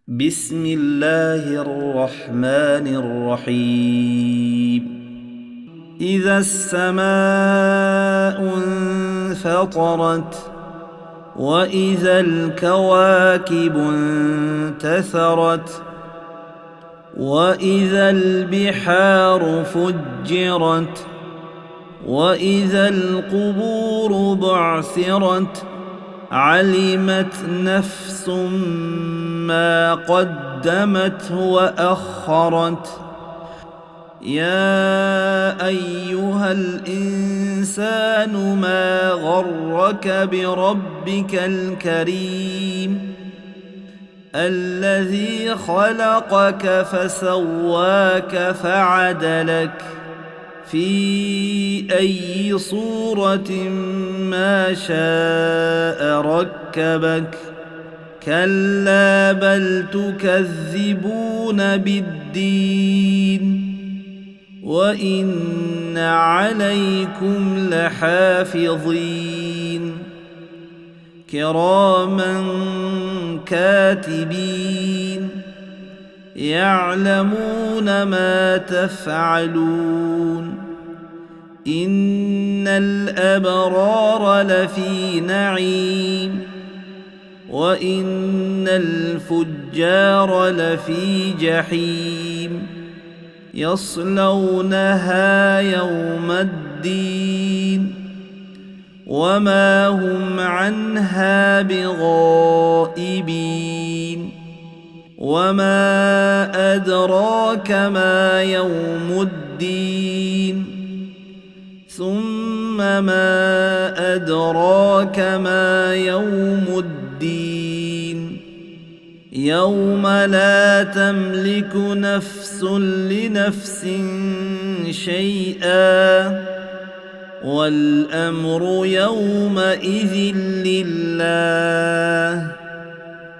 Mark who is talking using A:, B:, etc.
A: بسم الله الرحمن الرحيم إذا السماء انفطرت وإذا الكواكب انتثرت وإذا البحار فجرت وإذا القبور بعثرت علمت نفس ما قدمت وأخرت يا أيها الإنسان ما غرك بربك الكريم الذي خلقك فسواك فعدلك في أي صورة ما شاء ركبك كلا بل تكذبون بالدين وإن عليكم لحافظين كراما كاتبين يعلمون ما تفعلون إن الأبرار لفي نعيم وإن الفجار لفي جحيم يصلونها يوم الدين وما هم عنها بغائبين وما أدراك ما يوم الدين ثم ما أدراك ما يوم الدين يوم لا تملك نفس لنفس شيئا والأمر يومئذ لله